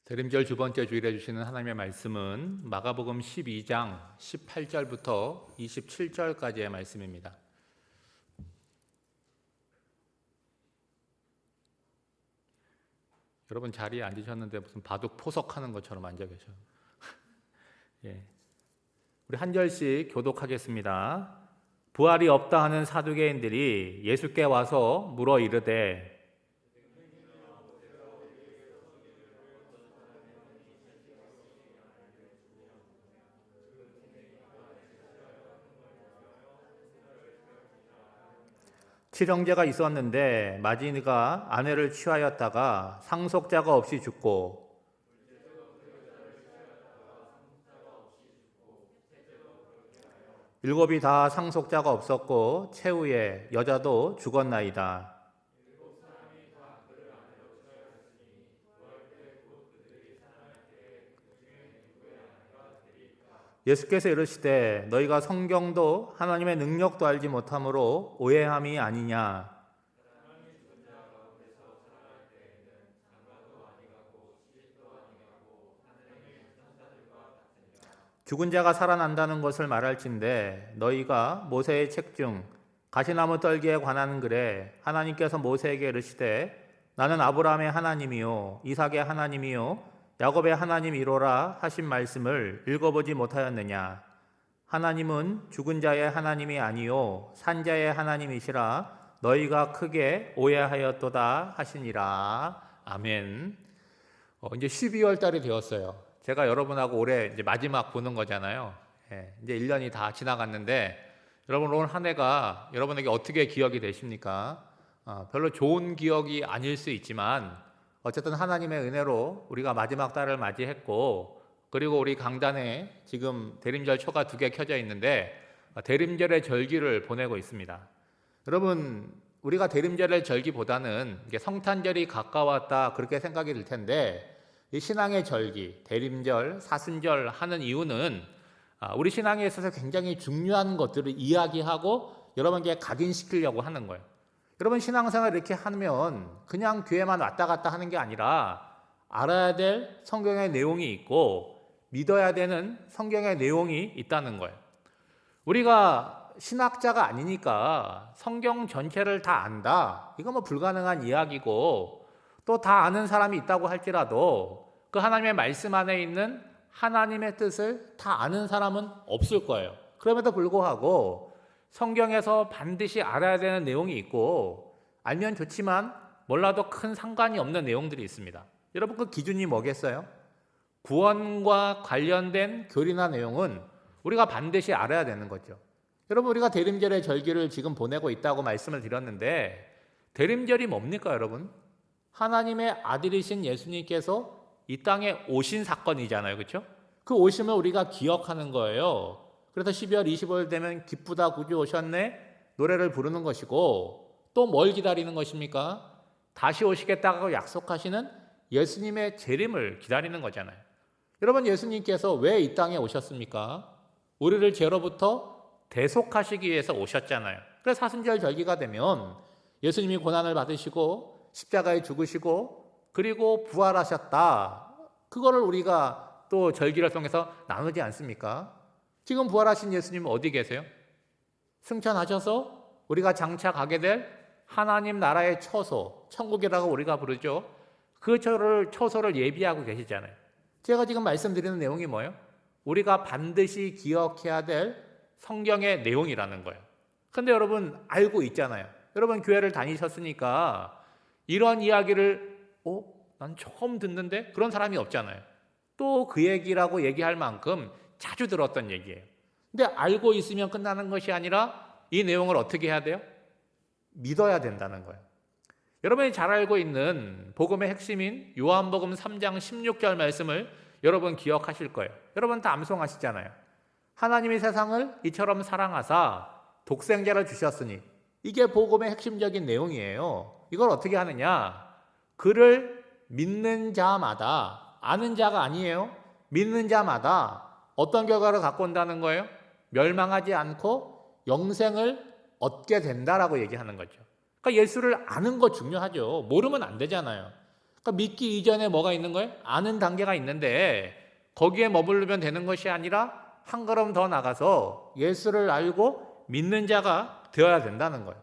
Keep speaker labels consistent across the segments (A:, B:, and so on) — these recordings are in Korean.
A: 대림절 두 번째 주일에 주시는 하나님의 말씀은 마가복음 12장 18절부터 27절까지의 말씀입니다. 여러분 자리에 앉으셨는데 무슨 바둑 포석하는 것처럼 앉아 계셔. 예. 우리 한 절씩 교독하겠습니다. 부활이 없다 하는 사두개인들이 예수께 와서 물어 이르되 칠형제가 있었는데 마지니가 아내를 취하였다가 상속자가 없이 죽고 일곱이 다 상속자가 없었고 최후에 여자도 죽었나이다. 예수께서 이르시되 너희가 성경도 하나님의 능력도 알지 못함으로 오해함이 아니냐. 죽은 자가 살아난다는 것을 말할진대 너희가 모세의 책 중 가시나무 떨기에 관한 글에 하나님께서 모세에게 이르시되 나는 아브라함의 하나님이요 이삭의 하나님이요 야곱의 하나님이로라 하신 말씀을 읽어보지 못하였느냐. 하나님은 죽은 자의 하나님이 아니요 산 자의 하나님이시라 너희가 크게 오해하였도다 하시니라. 아멘. 이제 12월 달이 되었어요. 제가 여러분하고 올해 이제 마지막 보는 거잖아요. 이제 1년이 다 지나갔는데 여러분 올 한 해가 여러분에게 어떻게 기억이 되십니까? 별로 좋은 기억이 아닐 수 있지만 어쨌든 하나님의 은혜로 우리가 마지막 달을 맞이했고 그리고 우리 강단에 지금 대림절 초가 2개 켜져 있는데 대림절의 절기를 보내고 있습니다. 여러분 우리가 대림절의 절기보다는 이게 성탄절이 가까웠다 그렇게 생각이 들 텐데 이 신앙의 절기, 대림절, 사순절 하는 이유는 우리 신앙에 있어서 굉장히 중요한 것들을 이야기하고 여러분께 각인시키려고 하는 거예요. 여러분 신앙생활 이렇게 하면 그냥 교회만 왔다 갔다 하는 게 아니라 알아야 될 성경의 내용이 있고 믿어야 되는 성경의 내용이 있다는 거예요. 우리가 신학자가 아니니까 성경 전체를 다 안다. 이거 뭐 불가능한 이야기고 또 다 아는 사람이 있다고 할지라도 그 하나님의 말씀 안에 있는 하나님의 뜻을 다 아는 사람은 없을 거예요. 그럼에도 불구하고 성경에서 반드시 알아야 되는 내용이 있고 알면 좋지만 몰라도 큰 상관이 없는 내용들이 있습니다. 여러분 그 기준이 뭐겠어요? 구원과 관련된 교리나 내용은 우리가 반드시 알아야 되는 거죠. 여러분 우리가 대림절의 절기를 지금 보내고 있다고 말씀을 드렸는데 대림절이 뭡니까 여러분? 하나님의 아들이신 예수님께서 이 땅에 오신 사건이잖아요. 그렇죠? 그 오심을 우리가 기억하는 거예요. 그래서 12월 25일 되면 기쁘다 구주 오셨네 노래를 부르는 것이고 또 뭘 기다리는 것입니까? 다시 오시겠다고 약속하시는 예수님의 재림을 기다리는 거잖아요. 여러분 예수님께서 왜 이 땅에 오셨습니까? 우리를 죄로부터 대속하시기 위해서 오셨잖아요. 그래서 사순절 절기가 되면 예수님이 고난을 받으시고 십자가에 죽으시고 그리고 부활하셨다. 그거를 우리가 또 절기를 통해서 나누지 않습니까? 지금 부활하신 예수님은 어디 계세요? 승천하셔서 우리가 장차 가게 될 하나님 나라의 처소, 천국이라고 우리가 부르죠. 그 처소를 예비하고 계시잖아요. 제가 지금 말씀드리는 내용이 뭐예요? 우리가 반드시 기억해야 될 성경의 내용이라는 거예요. 근데 여러분 알고 있잖아요. 여러분 교회를 다니셨으니까 이런 이야기를 난 처음 듣는데 그런 사람이 없잖아요. 또 그 얘기라고 얘기할 만큼 자주 들었던 얘기예요. 근데 알고 있으면 끝나는 것이 아니라 이 내용을 어떻게 해야 돼요? 믿어야 된다는 거예요. 여러분이 잘 알고 있는 복음의 핵심인 요한복음 3장 16절 말씀을 여러분 기억하실 거예요. 여러분 다 암송하시잖아요. 하나님이 세상을 이처럼 사랑하사 독생자를 주셨으니 이게 복음의 핵심적인 내용이에요. 이걸 어떻게 하느냐? 그를 믿는 자마다 아는 자가 아니에요. 믿는 자마다 어떤 결과를 갖고 온다는 거예요? 멸망하지 않고 영생을 얻게 된다라고 얘기하는 거죠. 그러니까 예수를 아는 거 중요하죠. 모르면 안 되잖아요. 그러니까 믿기 이전에 뭐가 있는 거예요? 아는 단계가 있는데 거기에 머무르면 되는 것이 아니라 한 걸음 더 나가서 예수를 알고 믿는 자가 되어야 된다는 거예요.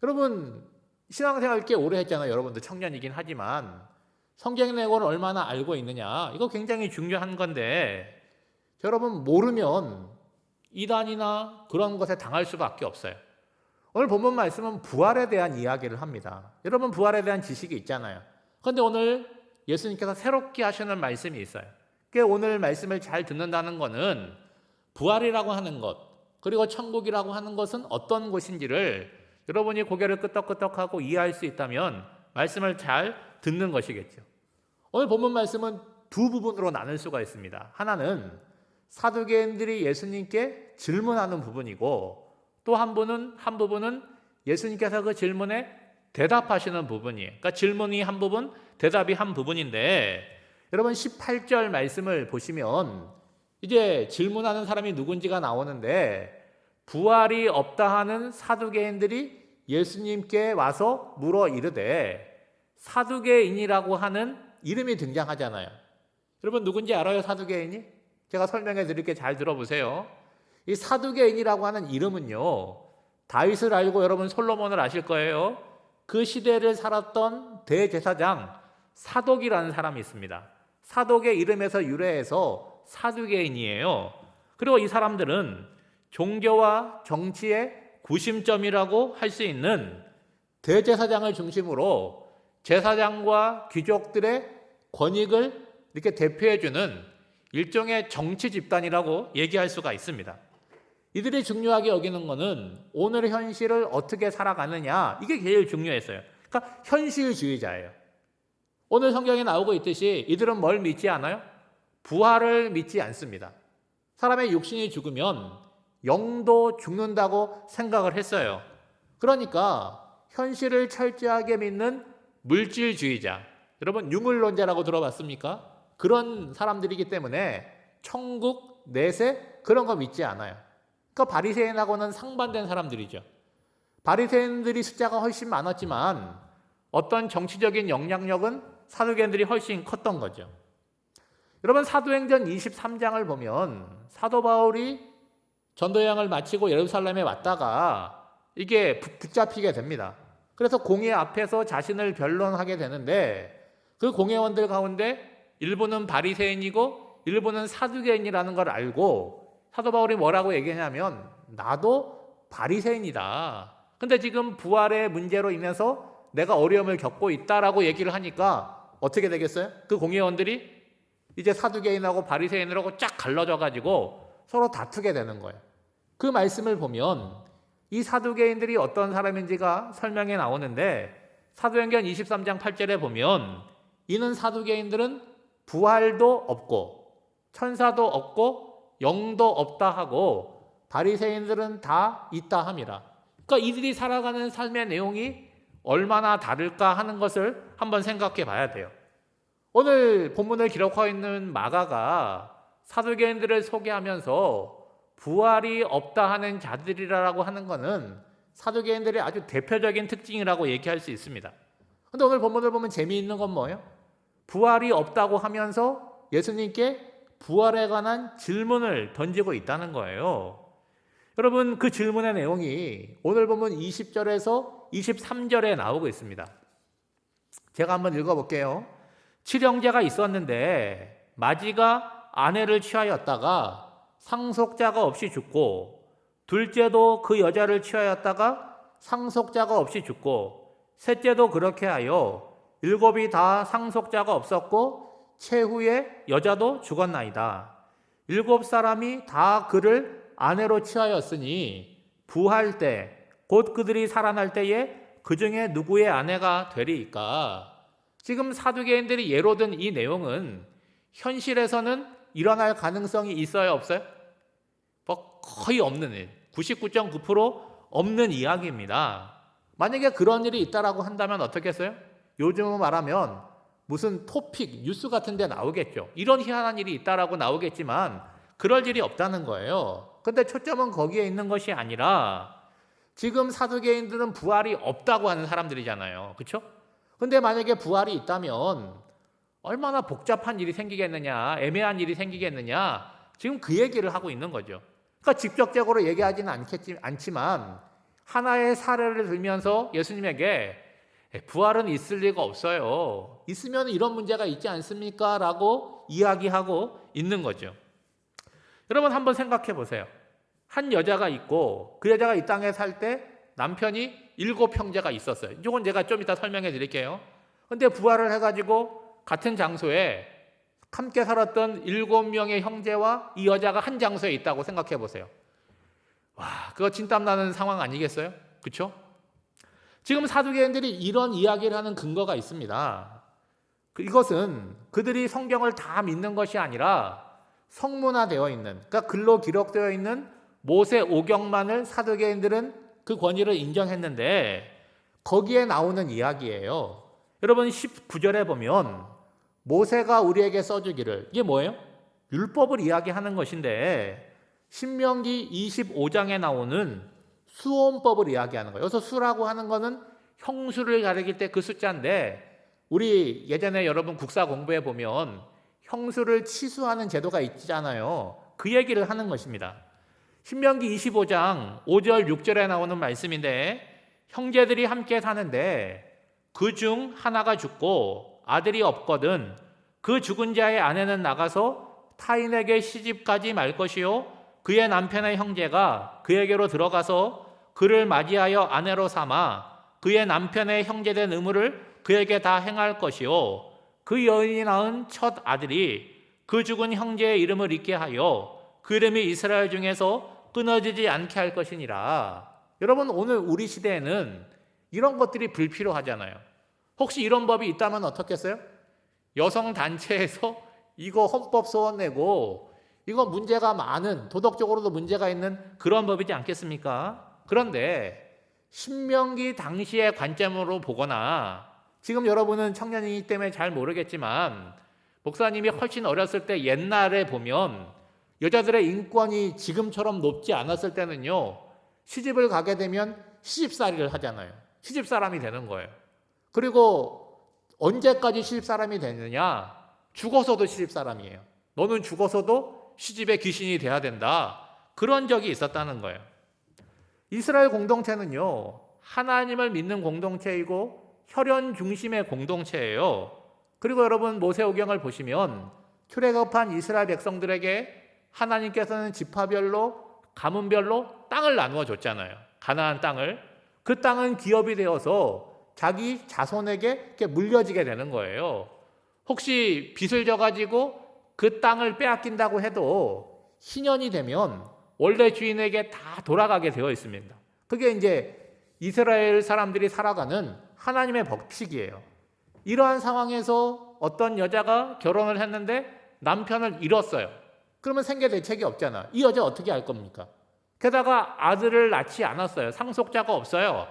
A: 여러분 신앙생활 꽤 오래 했잖아요. 여러분도 청년이긴 하지만 성경 내용을 얼마나 알고 있느냐 이거 굉장히 중요한 건데 여러분 모르면 이단이나 그런 것에 당할 수밖에 없어요. 오늘 본문 말씀은 부활에 대한 이야기를 합니다. 여러분 부활에 대한 지식이 있잖아요. 그런데 오늘 예수님께서 새롭게 하시는 말씀이 있어요. 오늘 말씀을 잘 듣는다는 것은 부활이라고 하는 것 그리고 천국이라고 하는 것은 어떤 곳인지를 여러분이 고개를 끄덕끄덕하고 이해할 수 있다면 말씀을 잘 듣는 것이겠죠. 오늘 본문 말씀은 두 부분으로 나눌 수가 있습니다. 하나는 사두개인들이 예수님께 질문하는 부분이고 또 한 부분은 예수님께서 그 질문에 대답하시는 부분이에요. 그러니까 질문이 한 부분, 대답이 한 부분인데 여러분 18절 말씀을 보시면 이제 질문하는 사람이 누군지가 나오는데 부활이 없다 하는 사두개인들이 예수님께 와서 물어 이르되 사두개인이라고 하는 이름이 등장하잖아요. 여러분 누군지 알아요? 사두개인이? 제가 설명해 드릴게 잘 들어보세요. 이 사두개인이라고 하는 이름은요 다윗을 알고 여러분 솔로몬을 아실 거예요. 그 시대를 살았던 대제사장 사독이라는 사람이 있습니다. 사독의 이름에서 유래해서 사두개인이에요. 그리고 이 사람들은 종교와 정치의 구심점이라고 할 수 있는 대제사장을 중심으로 제사장과 귀족들의 권익을 이렇게 대표해주는 일종의 정치 집단이라고 얘기할 수가 있습니다. 이들이 중요하게 여기는 것은 오늘의 현실을 어떻게 살아가느냐 이게 제일 중요했어요. 그러니까 현실주의자예요. 오늘 성경에 나오고 있듯이 이들은 뭘 믿지 않아요? 부활을 믿지 않습니다. 사람의 육신이 죽으면 영도 죽는다고 생각을 했어요. 그러니까 현실을 철저하게 믿는 물질주의자, 여러분 유물론자라고 들어봤습니까? 그런 사람들이기 때문에 천국, 내세 그런 거 믿지 않아요. 그러니까 바리새인하고는 상반된 사람들이죠. 바리새인들이 숫자가 훨씬 많았지만 어떤 정치적인 영향력은 사두개인들이 훨씬 컸던 거죠. 여러분 사도행전 23장을 보면 사도 바울이 전도여행을 마치고 예루살렘에 왔다가 이게 붙잡히게 됩니다. 그래서 공회 앞에서 자신을 변론하게 되는데 그 공회원들 가운데 일부는 바리새인이고 일부는 사두개인이라는 걸 알고 사도 바울이 뭐라고 얘기하냐면 나도 바리새인이다. 근데 지금 부활의 문제로 인해서 내가 어려움을 겪고 있다라고 얘기를 하니까 어떻게 되겠어요? 그 공회원들이 이제 사두개인하고 바리새인하고 쫙 갈라져 가지고 서로 다투게 되는 거예요. 그 말씀을 보면 이 사두개인들이 어떤 사람인지가 설명에 나오는데 사도행전 23장 8절에 보면 이는 사두개인들은 부활도 없고 천사도 없고 영도 없다 하고 바리새인들은 다 있다 함이라. 그러니까 이들이 살아가는 삶의 내용이 얼마나 다를까 하는 것을 한번 생각해 봐야 돼요. 오늘 본문을 기록하고 있는 마가가 사두개인들을 소개하면서 부활이 없다 하는 자들이라고 하는 것은 사두개인들의 아주 대표적인 특징이라고 얘기할 수 있습니다. 그런데 오늘 본문을 보면 재미있는 건 뭐예요? 부활이 없다고 하면서 예수님께 부활에 관한 질문을 던지고 있다는 거예요. 여러분 그 질문의 내용이 오늘 보면 20절에서 23절에 나오고 있습니다. 제가 한번 읽어볼게요. 칠형제가 있었는데 마지가 아내를 취하였다가 상속자가 없이 죽고 둘째도 그 여자를 취하였다가 상속자가 없이 죽고 셋째도 그렇게 하여 일곱이 다 상속자가 없었고 최후에 여자도 죽었나이다. 일곱 사람이 다 그를 아내로 취하였으니 부활 때 곧 그들이 살아날 때에 그 중에 누구의 아내가 되리이까. 지금 사두개인들이 예로 든 이 내용은 현실에서는 일어날 가능성이 있어요, 없어요? 거의 없는 일, 99.9% 없는 이야기입니다. 만약에 그런 일이 있다라고 한다면 어떻겠어요? 요즘 말하면 무슨 토픽, 뉴스 같은 데 나오겠죠. 이런 희한한 일이 있다라고 나오겠지만 그럴 일이 없다는 거예요. 근데 초점은 거기에 있는 것이 아니라 지금 사두개인들은 부활이 없다고 하는 사람들이잖아요. 그렇죠? 근데 만약에 부활이 있다면 얼마나 복잡한 일이 생기겠느냐, 애매한 일이 생기겠느냐, 지금 그 얘기를 하고 있는 거죠. 그러니까 직접적으로 얘기하지는 않지만 하나의 사례를 들면서 예수님에게 부활은 있을 리가 없어요. 있으면 이런 문제가 있지 않습니까? 라고 이야기하고 있는 거죠. 여러분 한번 생각해 보세요. 한 여자가 있고 그 여자가 이 땅에 살 때 남편이 7형제가 있었어요. 이건 제가 좀 이따 설명해 드릴게요. 근데 부활을 해가지고 같은 장소에 함께 살았던 7명의 형제와 이 여자가 한 장소에 있다고 생각해 보세요. 와, 그거 진땀 나는 상황 아니겠어요? 그렇죠? 지금 사두개인들이 이런 이야기를 하는 근거가 있습니다. 이것은 그들이 성경을 다 믿는 것이 아니라 성문화되어 있는, 그러니까 글로 기록되어 있는 모세 오경만을 사두개인들은 그 권위를 인정했는데 거기에 나오는 이야기예요. 여러분 19절에 보면 모세가 우리에게 써주기를, 이게 뭐예요? 율법을 이야기하는 것인데 신명기 25장에 나오는 수온법을 이야기하는 거예요. 여기서 수라고 하는 거는 형수를 가리킬 때 그 숫자인데 우리 예전에 여러분 국사 공부해 보면 형수를 치수하는 제도가 있잖아요. 그 얘기를 하는 것입니다. 신명기 25장 5절 6절에 나오는 말씀인데 형제들이 함께 사는데 그 중 하나가 죽고 아들이 없거든 그 죽은 자의 아내는 나가서 타인에게 시집가지 말 것이요 그의 남편의 형제가 그에게로 들어가서 그를 맞이하여 아내로 삼아 그의 남편의 형제된 의무를 그에게 다 행할 것이요 그 여인이 낳은 첫 아들이 그 죽은 형제의 이름을 잊게 하여 그 이름이 이스라엘 중에서 끊어지지 않게 할 것이니라. 여러분 오늘 우리 시대에는 이런 것들이 불필요하잖아요. 혹시 이런 법이 있다면 어떻겠어요? 여성단체에서 이거 헌법 소원 내고 이거 문제가 많은, 도덕적으로도 문제가 있는 그런 법이지 않겠습니까? 그런데 신명기 당시의 관점으로 보거나 지금 여러분은 청년이기 때문에 잘 모르겠지만 목사님이 훨씬 어렸을 때 옛날에 보면 여자들의 인권이 지금처럼 높지 않았을 때는요 시집을 가게 되면 시집살이를 하잖아요. 시집사람이 되는 거예요. 그리고 언제까지 시집사람이 되느냐? 죽어서도 시집사람이에요. 너는 죽어서도 시집의 귀신이 돼야 된다. 그런 적이 있었다는 거예요. 이스라엘 공동체는요 하나님을 믿는 공동체이고 혈연 중심의 공동체예요. 그리고 여러분 모세오경을 보시면 출애굽한 이스라엘 백성들에게 하나님께서는 지파별로 가문별로 땅을 나누어 줬잖아요. 가나안 땅을. 그 땅은 기업이 되어서 자기 자손에게 이렇게 물려지게 되는 거예요. 혹시 빚을 져가지고 그 땅을 빼앗긴다고 해도 희년이 되면 원래 주인에게 다 돌아가게 되어 있습니다. 그게 이제 이스라엘 사람들이 살아가는 하나님의 법칙이에요. 이러한 상황에서 어떤 여자가 결혼을 했는데 남편을 잃었어요. 그러면 생계 대책이 없잖아. 이 여자 어떻게 할 겁니까? 게다가 아들을 낳지 않았어요. 상속자가 없어요.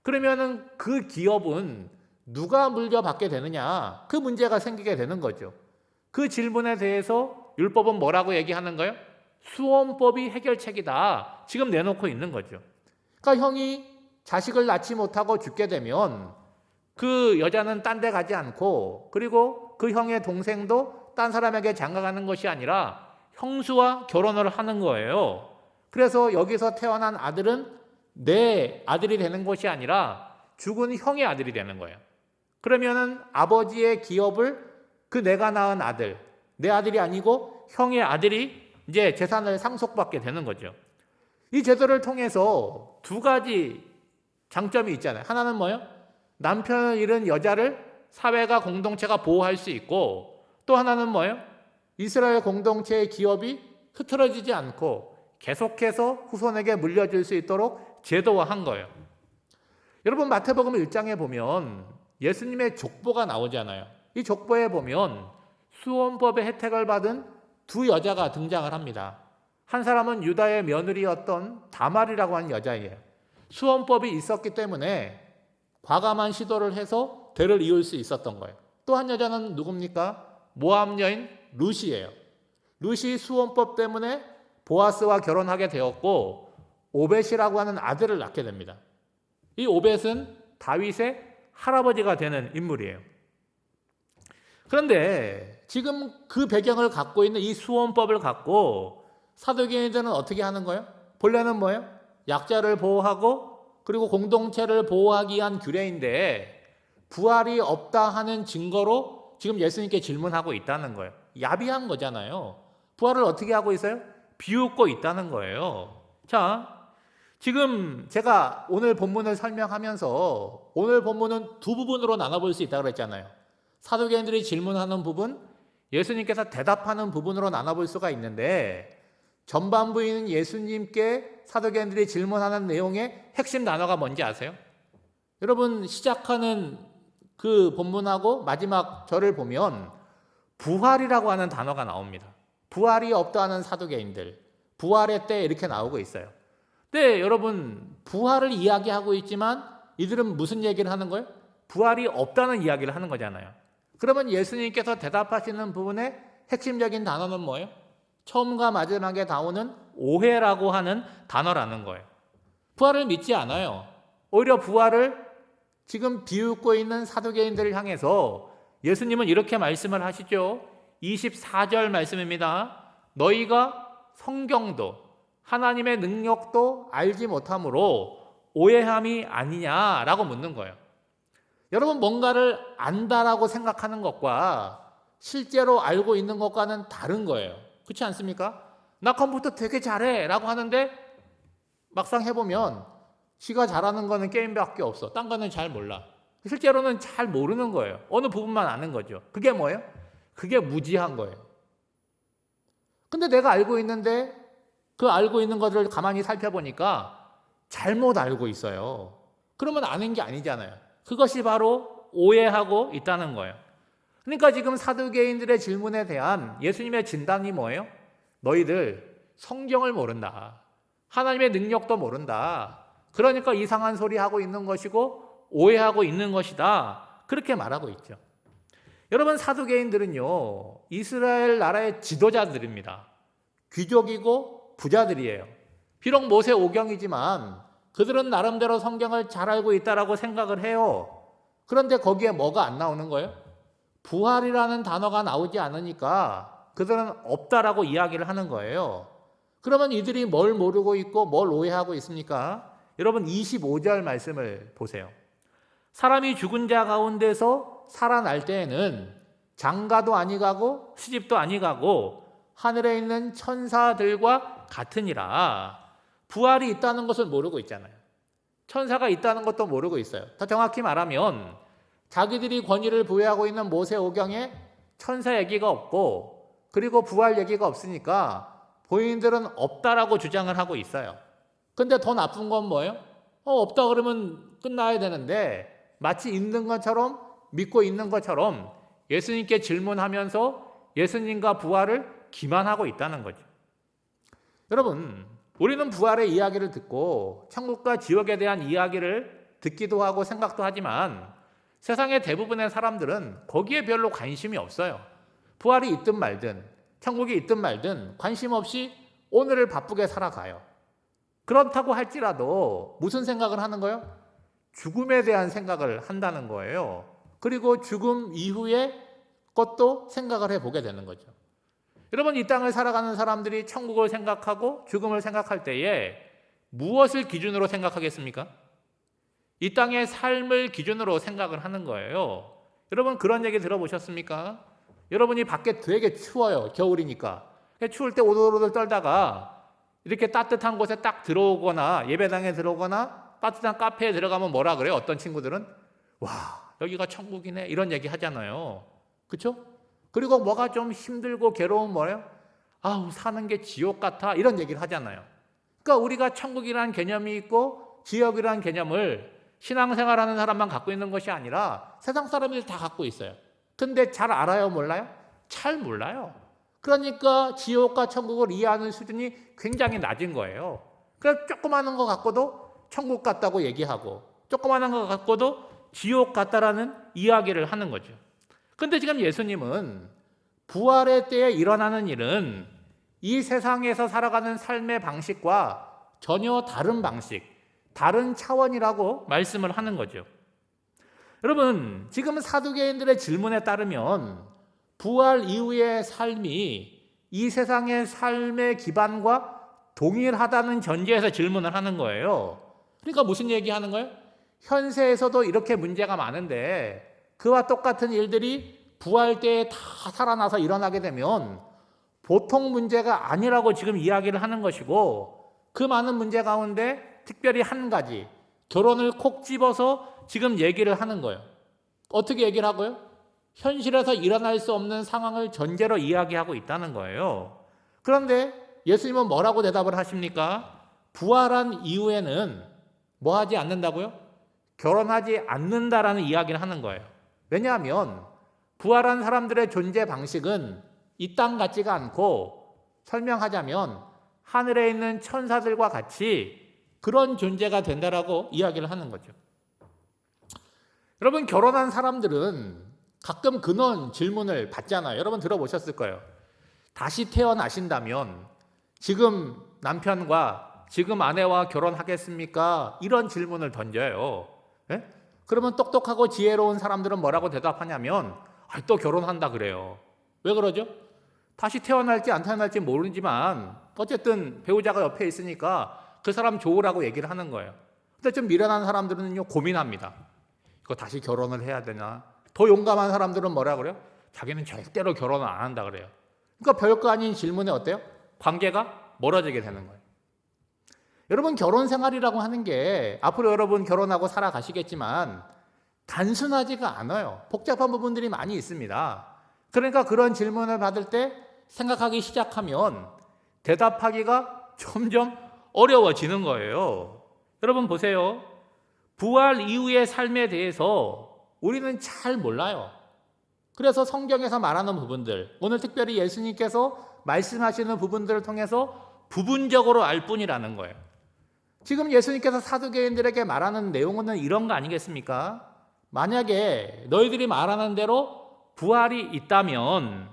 A: 그러면은 그 기업은 누가 물려받게 되느냐? 그 문제가 생기게 되는 거죠. 그 질문에 대해서 율법은 뭐라고 얘기하는 거예요? 수원법이 해결책이다. 지금 내놓고 있는 거죠. 그러니까 형이 자식을 낳지 못하고 죽게 되면 그 여자는 딴 데 가지 않고 그리고 그 형의 동생도 딴 사람에게 장가가는 것이 아니라 형수와 결혼을 하는 거예요. 그래서 여기서 태어난 아들은 내 아들이 되는 것이 아니라 죽은 형의 아들이 되는 거예요. 그러면은 아버지의 기업을 그 내가 낳은 아들, 내 아들이 아니고 형의 아들이 이제 재산을 상속받게 되는 거죠. 이 제도를 통해서 두 가지 장점이 있잖아요. 하나는 뭐예요? 남편을 잃은 여자를 사회가 공동체가 보호할 수 있고 또 하나는 뭐예요? 이스라엘 공동체의 기업이 흐트러지지 않고 계속해서 후손에게 물려줄 수 있도록 제도화한 거예요. 여러분 마태복음 1장에 보면 예수님의 족보가 나오잖아요. 이 족보에 보면 수원법의 혜택을 받은 두 여자가 등장을 합니다. 한 사람은 유다의 며느리였던 다말이라고 하는 여자예요. 수원법이 있었기 때문에 과감한 시도를 해서 대를 이을 수 있었던 거예요. 또 한 여자는 누굽니까? 모압 여인 룻이에요. 룻이 수원법 때문에 보아스와 결혼하게 되었고 오벳이라고 하는 아들을 낳게 됩니다. 이 오벳은 다윗의 할아버지가 되는 인물이에요. 그런데 지금 그 배경을 갖고 있는 이 수원법을 갖고 사두개인들은 어떻게 하는 거예요? 본래는 뭐예요? 약자를 보호하고 그리고 공동체를 보호하기 위한 규례인데 부활이 없다 하는 증거로 지금 예수님께 질문하고 있다는 거예요. 야비한 거잖아요. 부활을 어떻게 하고 있어요? 비웃고 있다는 거예요. 자, 지금 제가 오늘 본문을 설명하면서 오늘 본문은 두 부분으로 나눠볼 수 있다고 그랬잖아요. 사두개인들이 질문하는 부분, 예수님께서 대답하는 부분으로 나눠볼 수가 있는데 전반부에는 예수님께 사두개인들이 질문하는 내용의 핵심 단어가 뭔지 아세요? 여러분 시작하는 그 본문하고 마지막 절을 보면 부활이라고 하는 단어가 나옵니다. 부활이 없다는 사두개인들, 부활의 때 이렇게 나오고 있어요. 근데 여러분 부활을 이야기하고 있지만 이들은 무슨 얘기를 하는 거예요? 부활이 없다는 이야기를 하는 거잖아요. 그러면 예수님께서 대답하시는 부분의 핵심적인 단어는 뭐예요? 처음과 마지막에 나오는 오해라고 하는 단어라는 거예요. 부활을 믿지 않아요. 오히려 부활을 지금 비웃고 있는 사두개인들을 향해서 예수님은 이렇게 말씀을 하시죠. 24절 말씀입니다. 너희가 성경도 하나님의 능력도 알지 못함으로 오해함이 아니냐라고 묻는 거예요. 여러분 뭔가를 안다라고 생각하는 것과 실제로 알고 있는 것과는 다른 거예요. 그렇지 않습니까? 나 컴퓨터 되게 잘해 라고 하는데 막상 해보면 지가 잘하는 거는 게임밖에 없어. 딴 거는 잘 몰라. 실제로는 잘 모르는 거예요. 어느 부분만 아는 거죠. 그게 뭐예요? 그게 무지한 거예요. 근데 내가 알고 있는데 그 알고 있는 것을 가만히 살펴보니까 잘못 알고 있어요. 그러면 아는 게 아니잖아요. 그것이 바로 오해하고 있다는 거예요. 그러니까 지금 사두개인들의 질문에 대한 예수님의 진단이 뭐예요? 너희들 성경을 모른다. 하나님의 능력도 모른다. 그러니까 이상한 소리 하고 있는 것이고 오해하고 있는 것이다. 그렇게 말하고 있죠. 여러분 사두개인들은요. 이스라엘 나라의 지도자들입니다. 귀족이고 부자들이에요. 비록 모세 오경이지만 그들은 나름대로 성경을 잘 알고 있다라고 생각을 해요. 그런데 거기에 뭐가 안 나오는 거예요? 부활이라는 단어가 나오지 않으니까 그들은 없다라고 이야기를 하는 거예요. 그러면 이들이 뭘 모르고 있고 뭘 오해하고 있습니까? 여러분 25절 말씀을 보세요. 사람이 죽은 자 가운데서 살아날 때에는 장가도 아니가고 시집도 아니가고 하늘에 있는 천사들과 같으니라. 부활이 있다는 것을 모르고 있잖아요. 천사가 있다는 것도 모르고 있어요. 더 정확히 말하면 자기들이 권위를 부여하고 있는 모세 오경에 천사 얘기가 없고 그리고 부활 얘기가 없으니까 본인들은 없다라고 주장을 하고 있어요. 근데 더 나쁜 건 뭐예요? 없다 그러면 끝나야 되는데 마치 있는 것처럼 믿고 있는 것처럼 예수님께 질문하면서 예수님과 부활을 기만하고 있다는 거죠. 여러분 우리는 부활의 이야기를 듣고 천국과 지옥에 대한 이야기를 듣기도 하고 생각도 하지만 세상의 대부분의 사람들은 거기에 별로 관심이 없어요. 부활이 있든 말든 천국이 있든 말든 관심 없이 오늘을 바쁘게 살아가요. 그렇다고 할지라도 무슨 생각을 하는 거예요? 죽음에 대한 생각을 한다는 거예요. 그리고 죽음 이후의 것도 생각을 해보게 되는 거죠. 여러분 이 땅을 살아가는 사람들이 천국을 생각하고 죽음을 생각할 때에 무엇을 기준으로 생각하겠습니까? 이 땅의 삶을 기준으로 생각을 하는 거예요. 여러분 그런 얘기 들어보셨습니까? 여러분이 밖에 되게 추워요. 겨울이니까. 추울 때 오돌오돌 떨다가 이렇게 따뜻한 곳에 딱 들어오거나 예배당에 들어오거나 따뜻한 카페에 들어가면 뭐라 그래요? 어떤 친구들은 와 여기가 천국이네 이런 얘기 하잖아요. 그렇죠? 그리고 뭐가 좀 힘들고 괴로운 뭐예요? 아우 사는 게 지옥 같아 이런 얘기를 하잖아요. 그러니까 우리가 천국이라는 개념이 있고 지옥이라는 개념을 신앙생활하는 사람만 갖고 있는 것이 아니라 세상 사람들이 다 갖고 있어요. 근데 잘 알아요? 몰라요? 잘 몰라요. 그러니까 지옥과 천국을 이해하는 수준이 굉장히 낮은 거예요. 그래서 조그마한 거 갖고도 천국 같다고 얘기하고 조그마한 거 갖고도 지옥 같다라는 이야기를 하는 거죠. 근데 지금 예수님은 부활의 때에 일어나는 일은 이 세상에서 살아가는 삶의 방식과 전혀 다른 방식, 다른 차원이라고 말씀을 하는 거죠. 여러분, 지금 사두개인들의 질문에 따르면 부활 이후의 삶이 이 세상의 삶의 기반과 동일하다는 전제에서 질문을 하는 거예요. 그러니까 무슨 얘기하는 거예요? 현세에서도 이렇게 문제가 많은데 그와 똑같은 일들이 부활 때에 다 살아나서 일어나게 되면 보통 문제가 아니라고 지금 이야기를 하는 것이고, 그 많은 문제 가운데 특별히 한 가지, 결혼을 콕 집어서 지금 얘기를 하는 거예요. 어떻게 얘기를 하고요? 현실에서 일어날 수 없는 상황을 전제로 이야기하고 있다는 거예요. 그런데 예수님은 뭐라고 대답을 하십니까? 부활한 이후에는 뭐 하지 않는다고요? 결혼하지 않는다라는 이야기를 하는 거예요. 왜냐하면 부활한 사람들의 존재 방식은 이 땅 같지가 않고, 설명하자면 하늘에 있는 천사들과 같이 그런 존재가 된다라고 이야기를 하는 거죠. 여러분, 결혼한 사람들은 가끔 그런 질문을 받잖아요. 여러분 들어보셨을 거예요. 다시 태어나신다면 지금 남편과 지금 아내와 결혼하겠습니까? 이런 질문을 던져요. 예? 그러면 똑똑하고 지혜로운 사람들은 뭐라고 대답하냐면 또 결혼한다 그래요. 왜 그러죠? 다시 태어날지 안 태어날지 모르지만 어쨌든 배우자가 옆에 있으니까 그 사람 좋으라고 얘기를 하는 거예요. 근데 좀 미련한 사람들은요, 고민합니다. 이거 다시 결혼을 해야 되나? 더 용감한 사람들은 뭐라 그래요? 자기는 절대로 결혼을 안 한다 그래요. 그러니까 별거 아닌 질문에 어때요? 관계가 멀어지게 되는 거예요. 여러분, 결혼 생활이라고 하는 게 앞으로 여러분 결혼하고 살아가시겠지만 단순하지가 않아요. 복잡한 부분들이 많이 있습니다. 그러니까 그런 질문을 받을 때 생각하기 시작하면 대답하기가 점점 어려워지는 거예요. 여러분 보세요. 부활 이후의 삶에 대해서 우리는 잘 몰라요. 그래서 성경에서 말하는 부분들, 오늘 특별히 예수님께서 말씀하시는 부분들을 통해서 부분적으로 알 뿐이라는 거예요. 지금 예수님께서 사두개인들에게 말하는 내용은 이런 거 아니겠습니까? 만약에 너희들이 말하는 대로 부활이 있다면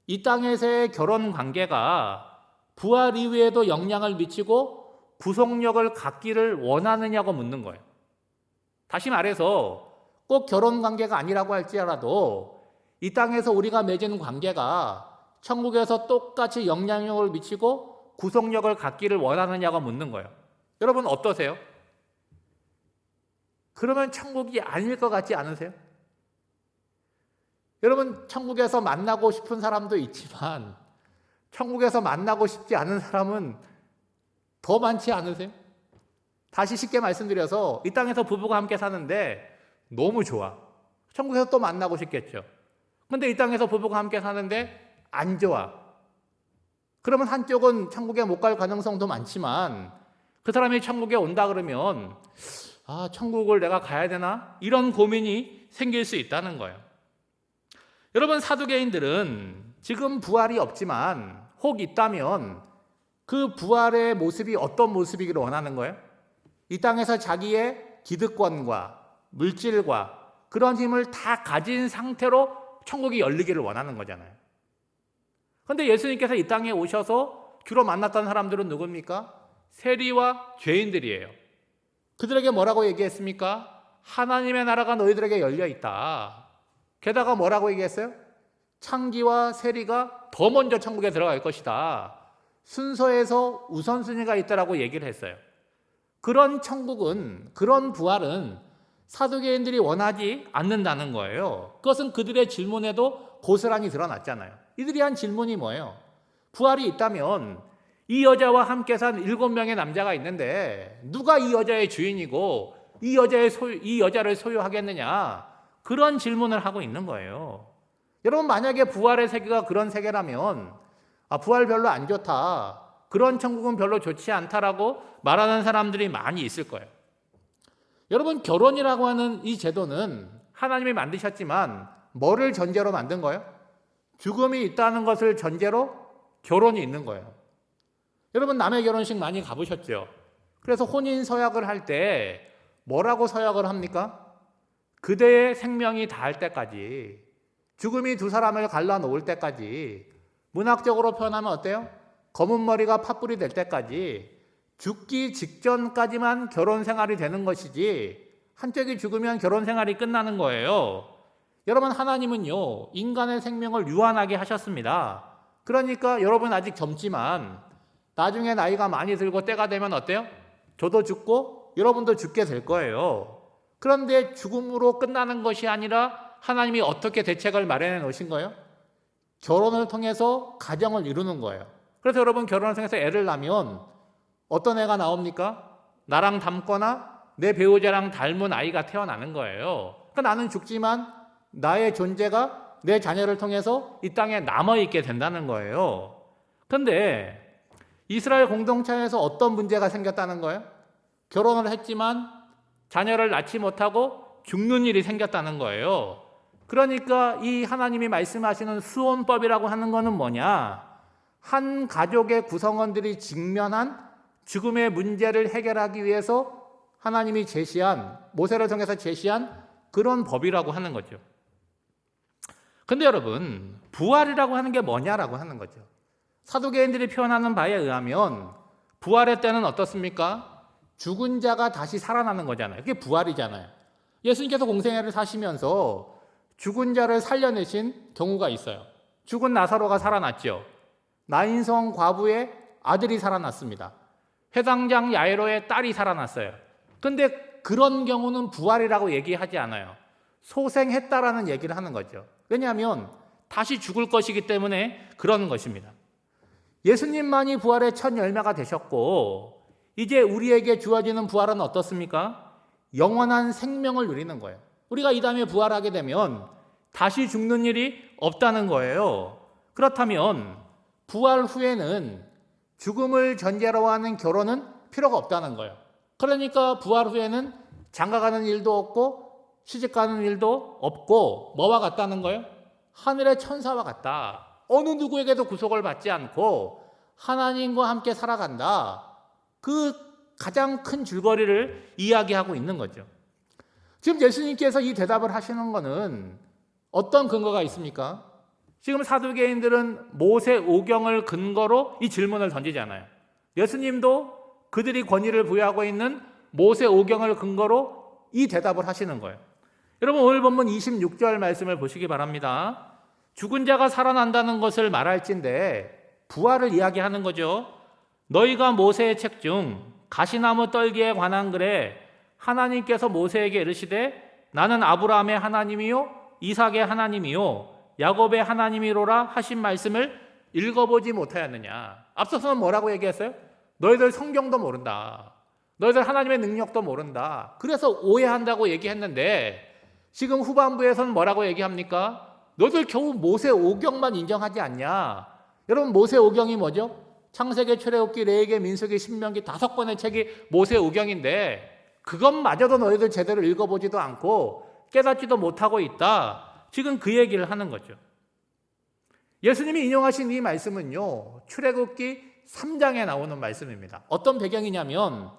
A: 이 땅에서의 결혼 관계가 부활 이후에도 영향을 미치고 구속력을 갖기를 원하느냐고 묻는 거예요. 다시 말해서 꼭 결혼 관계가 아니라고 할지라도 이 땅에서 우리가 맺은 관계가 천국에서 똑같이 영향력을 미치고 구속력을 갖기를 원하느냐고 묻는 거예요. 여러분 어떠세요? 그러면 천국이 아닐 것 같지 않으세요? 여러분, 천국에서 만나고 싶은 사람도 있지만 천국에서 만나고 싶지 않은 사람은 더 많지 않으세요? 다시 쉽게 말씀드려서 이 땅에서 부부가 함께 사는데 너무 좋아. 천국에서 또 만나고 싶겠죠. 그런데 이 땅에서 부부가 함께 사는데 안 좋아. 그러면 한쪽은 천국에 못 갈 가능성도 많지만 그 사람이 천국에 온다 그러면 천국을 내가 가야 되나? 이런 고민이 생길 수 있다는 거예요. 여러분, 사두개인들은 지금 부활이 없지만 혹 있다면 그 부활의 모습이 어떤 모습이기를 원하는 거예요? 이 땅에서 자기의 기득권과 물질과 그런 힘을 다 가진 상태로 천국이 열리기를 원하는 거잖아요. 그런데 예수님께서 이 땅에 오셔서 주로 만났던 사람들은 누굽니까? 세리와 죄인들이에요. 그들에게 뭐라고 얘기했습니까? 하나님의 나라가 너희들에게 열려 있다. 게다가 뭐라고 얘기했어요? 창기와 세리가 더 먼저 천국에 들어갈 것이다. 순서에서 우선순위가 있다라고 얘기를 했어요. 그런 천국은, 그런 부활은 사두개인들이 원하지 않는다는 거예요. 그것은 그들의 질문에도 고스란히 드러났잖아요. 이들이 한 질문이 뭐예요? 부활이 있다면 이 여자와 함께 산 7명의 남자가 있는데 누가 이 여자의 주인이고 이 여자를 소유하겠느냐? 그런 질문을 하고 있는 거예요. 여러분, 만약에 부활의 세계가 그런 세계라면 부활 별로 안 좋다, 그런 천국은 별로 좋지 않다라고 말하는 사람들이 많이 있을 거예요. 여러분, 결혼이라고 하는 이 제도는 하나님이 만드셨지만 뭐를 전제로 만든 거예요? 죽음이 있다는 것을 전제로 결혼이 있는 거예요. 여러분, 남의 결혼식 많이 가보셨죠? 그래서 혼인 서약을 할 때 뭐라고 서약을 합니까? 그대의 생명이 닿을 때까지, 죽음이 두 사람을 갈라놓을 때까지, 문학적으로 표현하면 어때요? 검은 머리가 팥불이 될 때까지 죽기 직전까지만 결혼 생활이 되는 것이지 한쪽이 죽으면 결혼 생활이 끝나는 거예요. 여러분, 하나님은요, 인간의 생명을 유한하게 하셨습니다. 그러니까 여러분 아직 젊지만 나중에 나이가 많이 들고 때가 되면 어때요? 저도 죽고 여러분도 죽게 될 거예요. 그런데 죽음으로 끝나는 것이 아니라 하나님이 어떻게 대책을 마련해 놓으신 거예요? 결혼을 통해서 가정을 이루는 거예요. 그래서 여러분, 결혼을 통해서 애를 낳으면 어떤 애가 나옵니까? 나랑 닮거나 내 배우자랑 닮은 아이가 태어나는 거예요. 그러니까 나는 죽지만 나의 존재가 내 자녀를 통해서 이 땅에 남아있게 된다는 거예요. 그런데 이스라엘 공동체에서 어떤 문제가 생겼다는 거예요? 결혼을 했지만 자녀를 낳지 못하고 죽는 일이 생겼다는 거예요. 그러니까 이 하나님이 말씀하시는 수혼법이라고 하는 것은 뭐냐? 한 가족의 구성원들이 직면한 죽음의 문제를 해결하기 위해서 하나님이 제시한, 모세를 통해서 제시한 그런 법이라고 하는 거죠. 근데 여러분, 부활이라고 하는 게 뭐냐라고 하는 거죠. 사두개인들이 표현하는 바에 의하면 부활의 때는 어떻습니까? 죽은 자가 다시 살아나는 거잖아요. 그게 부활이잖아요. 예수님께서 공생애를 사시면서 죽은 자를 살려내신 경우가 있어요. 죽은 나사로가 살아났죠. 나인성 과부의 아들이 살아났습니다. 회당장 야이로의 딸이 살아났어요. 근데 그런 경우는 부활이라고 얘기하지 않아요. 소생했다라는 얘기를 하는 거죠. 왜냐하면 다시 죽을 것이기 때문에 그러는 것입니다. 예수님만이 부활의 첫 열매가 되셨고 이제 우리에게 주어지는 부활은 어떻습니까? 영원한 생명을 누리는 거예요. 우리가 이 다음에 부활하게 되면 다시 죽는 일이 없다는 거예요. 그렇다면 부활 후에는 죽음을 전제로 하는 결혼은 필요가 없다는 거예요. 그러니까 부활 후에는 장가가는 일도 없고 시집가는 일도 없고 뭐와 같다는 거예요? 하늘의 천사와 같다. 어느 누구에게도 구속을 받지 않고 하나님과 함께 살아간다. 그 가장 큰 줄거리를 이야기하고 있는 거죠. 지금 예수님께서 이 대답을 하시는 것은 어떤 근거가 있습니까? 지금 사두개인들은 모세 오경을 근거로 이 질문을 던지잖아요. 예수님도 그들이 권위를 부여하고 있는 모세 오경을 근거로 이 대답을 하시는 거예요. 여러분, 오늘 본문 26절 말씀을 보시기 바랍니다. 죽은 자가 살아난다는 것을 말할진대 부활을 이야기하는 거죠. 너희가 모세의 책 중 가시나무 떨기에 관한 글에 하나님께서 모세에게 이르시되 나는 아브라함의 하나님이요 이삭의 하나님이요 야곱의 하나님이로라 하신 말씀을 읽어보지 못하였느냐. 앞서서는 뭐라고 얘기했어요? 너희들 성경도 모른다. 너희들 하나님의 능력도 모른다. 그래서 오해한다고 얘기했는데 지금 후반부에서는 뭐라고 얘기합니까? 너희들 겨우 모세 오경만 인정하지 않냐. 여러분, 모세 오경이 뭐죠? 창세기, 출애굽기, 레위기, 민수기, 신명기 5권의 책이 모세 오경인데 그것마저도 너희들 제대로 읽어보지도 않고 깨닫지도 못하고 있다. 지금 그 얘기를 하는 거죠. 예수님이 인용하신 이 말씀은요, 출애굽기 3장에 나오는 말씀입니다. 어떤 배경이냐면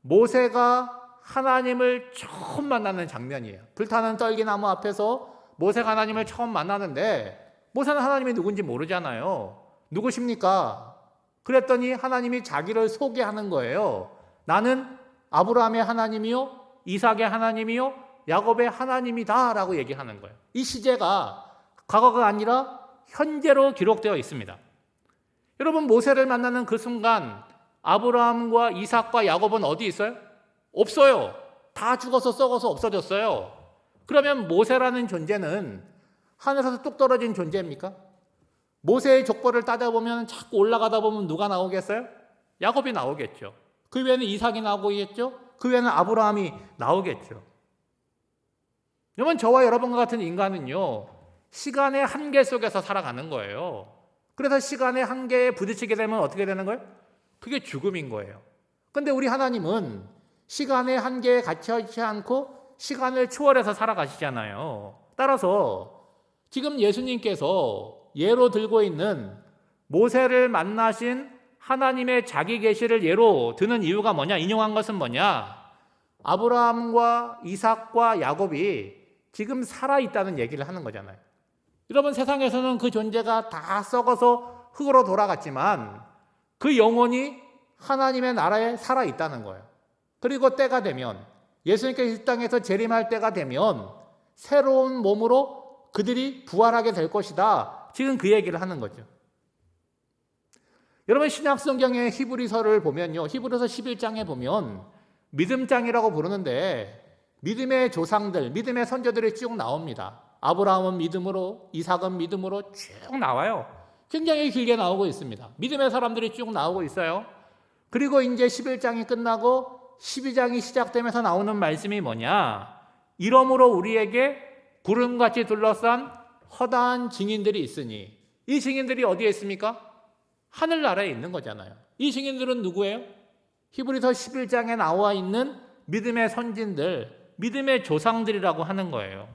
A: 모세가 하나님을 처음 만나는 장면이에요. 불타는 떨기나무 앞에서 모세가 하나님을 처음 만나는데 모세는 하나님이 누군지 모르잖아요. 누구십니까? 그랬더니 하나님이 자기를 소개하는 거예요. 나는 아브라함의 하나님이요 이삭의 하나님이요 야곱의 하나님이다 라고 얘기하는 거예요. 이 시제가 과거가 아니라 현재로 기록되어 있습니다. 여러분, 모세를 만나는 그 순간 아브라함과 이삭과 야곱은 어디 있어요? 없어요. 다 죽어서 썩어서 없어졌어요. 그러면 모세라는 존재는 하늘에서 뚝 떨어진 존재입니까? 모세의 족보를 따져보면 자꾸 올라가다 보면 누가 나오겠어요? 야곱이 나오겠죠. 그 외에는 이삭이 나오겠죠. 그 외에는 아브라함이 나오겠죠. 여러분, 저와 여러분과 같은 인간은요, 시간의 한계 속에서 살아가는 거예요. 그래서 시간의 한계에 부딪히게 되면 어떻게 되는 거예요? 그게 죽음인 거예요. 그런데 우리 하나님은 시간의 한계에 갇혀있지 않고 시간을 초월해서 살아가시잖아요. 따라서 지금 예수님께서 예로 들고 있는 모세를 만나신 하나님의 자기 계시를 예로 드는 이유가 뭐냐? 인용한 것은 뭐냐? 아브라함과 이삭과 야곱이 지금 살아있다는 얘기를 하는 거잖아요. 여러분, 세상에서는 그 존재가 다 썩어서 흙으로 돌아갔지만 그 영혼이 하나님의 나라에 살아있다는 거예요. 그리고 때가 되면 예수님께서 이 땅에서 재림할 때가 되면 새로운 몸으로 그들이 부활하게 될 것이다. 지금 그 얘기를 하는 거죠. 여러분, 신약 성경의 히브리서를 보면요, 히브리서 11장에 보면 믿음장이라고 부르는데 믿음의 조상들, 믿음의 선조들이 쭉 나옵니다. 아브라함은 믿음으로, 이삭은 믿음으로 쭉 나와요. 굉장히 길게 나오고 있습니다. 믿음의 사람들이 쭉 나오고 있어요. 그리고 이제 11장이 끝나고 12장이 시작되면서 나오는 말씀이 뭐냐? 이러므로 우리에게 구름같이 둘러싼 허다한 증인들이 있으니, 이 증인들이 어디에 있습니까? 하늘나라에 있는 거잖아요. 이 증인들은 누구예요? 히브리서 11장에 나와 있는 믿음의 선진들, 믿음의 조상들이라고 하는 거예요.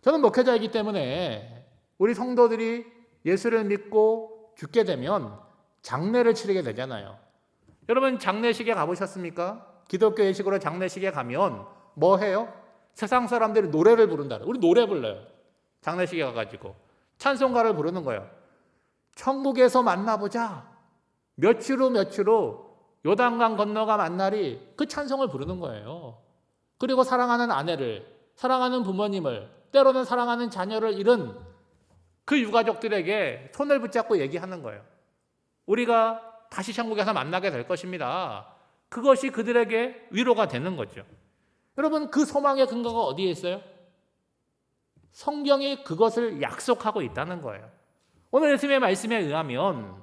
A: 저는 목회자이기 때문에 우리 성도들이 예수를 믿고 죽게 되면 장례를 치르게 되잖아요. 여러분, 장례식에 가보셨습니까? 기독교 예식으로 장례식에 가면 뭐 해요? 세상 사람들이 노래를 부른다. 우리 노래 불러요. 장례식에 가가지고 찬송가를 부르는 거예요. 천국에서 만나보자. 며칠 후 요단강 건너가 만나리. 그 찬송을 부르는 거예요. 그리고 사랑하는 아내를, 사랑하는 부모님을, 때로는 사랑하는 자녀를 잃은 그 유가족들에게 손을 붙잡고 얘기하는 거예요. 우리가 다시 천국에서 만나게 될 것입니다. 그것이 그들에게 위로가 되는 거죠. 여러분, 그 소망의 근거가 어디에 있어요? 성경이 그것을 약속하고 있다는 거예요. 오늘 예수님의 말씀에 의하면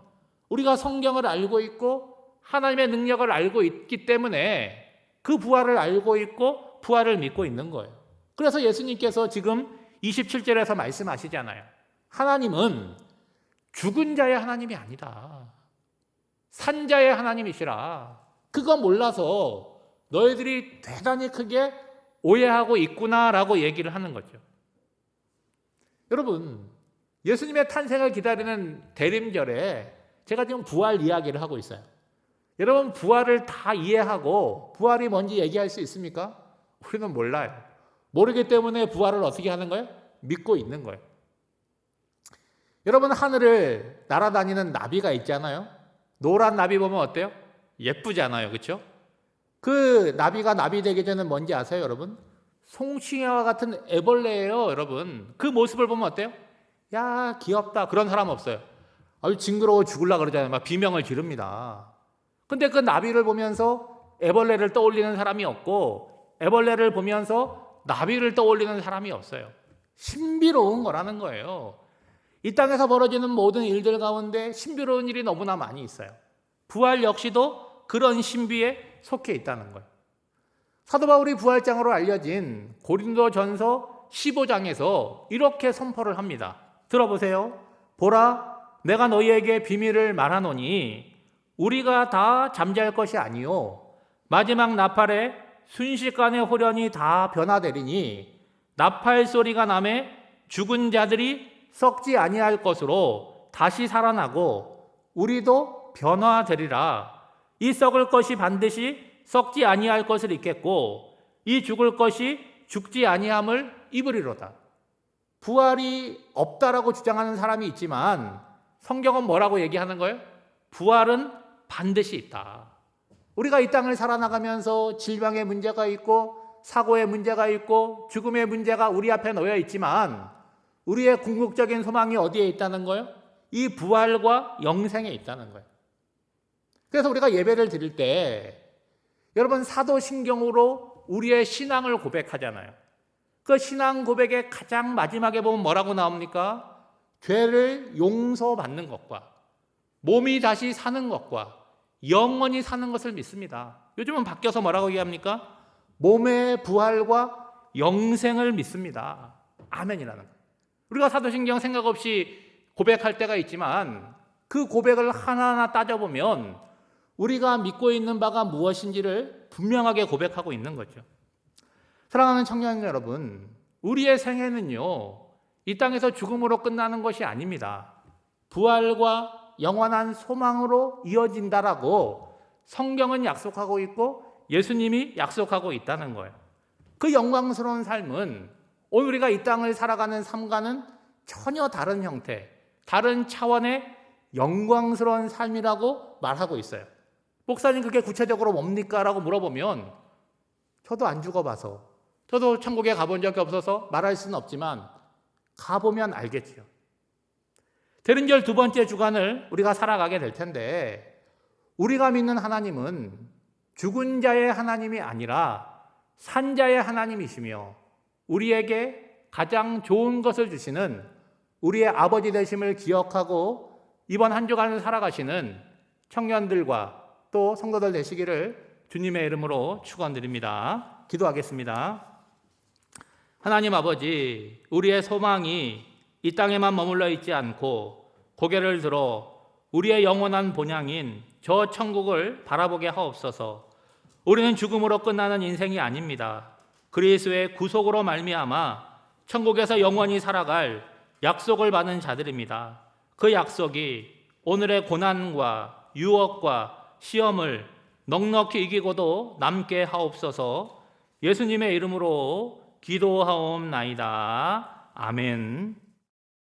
A: 우리가 성경을 알고 있고 하나님의 능력을 알고 있기 때문에 그 부활을 알고 있고 부활을 믿고 있는 거예요. 그래서 예수님께서 지금 27절에서 말씀하시잖아요. 하나님은 죽은 자의 하나님이 아니다. 산 자의 하나님이시라. 그거 몰라서 너희들이 대단히 크게 오해하고 있구나라고 얘기를 하는 거죠. 여러분, 예수님의 탄생을 기다리는 대림절에 제가 지금 부활 이야기를 하고 있어요. 여러분, 부활을 다 이해하고 부활이 뭔지 얘기할 수 있습니까? 우리는 몰라요. 모르기 때문에 부활을 어떻게 하는 거예요? 믿고 있는 거예요. 여러분, 하늘을 날아다니는 나비가 있잖아요. 노란 나비 보면 어때요? 예쁘잖아요. 그렇죠? 그 나비가 나비 되기 전에 뭔지 아세요, 여러분? 송충이와 같은 애벌레예요, 여러분. 그 모습을 보면 어때요? 야, 귀엽다. 그런 사람 없어요. 아주 징그러워 죽으려고 그러잖아요. 막 비명을 지릅니다. 근데 그 나비를 보면서 애벌레를 떠올리는 사람이 없고 애벌레를 보면서 나비를 떠올리는 사람이 없어요. 신비로운 거라는 거예요. 이 땅에서 벌어지는 모든 일들 가운데 신비로운 일이 너무나 많이 있어요. 부활 역시도 그런 신비에 속해 있다는 거예요. 사도 바울이 부활장으로 알려진 고린도전서 15장에서 이렇게 선포를 합니다. 들어보세요. 보라, 내가 너희에게 비밀을 말하노니 우리가 다 잠잘 것이 아니요 마지막 나팔에 순식간에 호련히 다 변화되리니 나팔 소리가 나매 죽은 자들이 썩지 아니할 것으로 다시 살아나고 우리도 변화되리라. 이 썩을 것이 반드시 썩지 아니할 것을 입겠고 이 죽을 것이 죽지 아니함을 입으리로다. 부활이 없다라고 주장하는 사람이 있지만 성경은 뭐라고 얘기하는 거예요? 부활은 반드시 있다. 우리가 이 땅을 살아나가면서 질병의 문제가 있고 사고의 문제가 있고 죽음의 문제가 우리 앞에 놓여 있지만 우리의 궁극적인 소망이 어디에 있다는 거예요? 이 부활과 영생에 있다는 거예요. 그래서 우리가 예배를 드릴 때 여러분, 사도신경으로 우리의 신앙을 고백하잖아요. 그 신앙 고백의 가장 마지막에 보면 뭐라고 나옵니까? 죄를 용서받는 것과 몸이 다시 사는 것과 영원히 사는 것을 믿습니다. 요즘은 바뀌어서 뭐라고 얘기합니까? 몸의 부활과 영생을 믿습니다. 아멘이라는 거예요. 우리가 사도신경 생각 없이 고백할 때가 있지만 그 고백을 하나하나 따져보면 우리가 믿고 있는 바가 무엇인지를 분명하게 고백하고 있는 거죠. 사랑하는 청년 여러분, 우리의 생애는요, 이 땅에서 죽음으로 끝나는 것이 아닙니다. 부활과 영원한 소망으로 이어진다라고 성경은 약속하고 있고 예수님이 약속하고 있다는 거예요. 그 영광스러운 삶은 오늘 우리가 이 땅을 살아가는 삶과는 전혀 다른 형태, 다른 차원의 영광스러운 삶이라고 말하고 있어요. 목사님, 그게 구체적으로 뭡니까? 라고 물어보면 저도 안 죽어봐서, 저도 천국에 가본 적이 없어서 말할 수는 없지만 가보면 알겠죠. 대른절 두 번째 주간을 우리가 살아가게 될 텐데, 우리가 믿는 하나님은 죽은 자의 하나님이 아니라 산 자의 하나님이시며 우리에게 가장 좋은 것을 주시는 우리의 아버지 되심을 기억하고 이번 한 주간을 살아가시는 청년들과 또 성도들 되시기를 주님의 이름으로 축원드립니다. 기도하겠습니다. 하나님 아버지, 우리의 소망이 이 땅에만 머물러 있지 않고 고개를 들어 우리의 영원한 본향인 저 천국을 바라보게 하옵소서. 우리는 죽음으로 끝나는 인생이 아닙니다. 그리스도의 구속으로 말미암아 천국에서 영원히 살아갈 약속을 받은 자들입니다. 그 약속이 오늘의 고난과 유혹과 시험을 넉넉히 이기고도 남게 하옵소서. 예수님의 이름으로 기도하옵나이다. 아멘.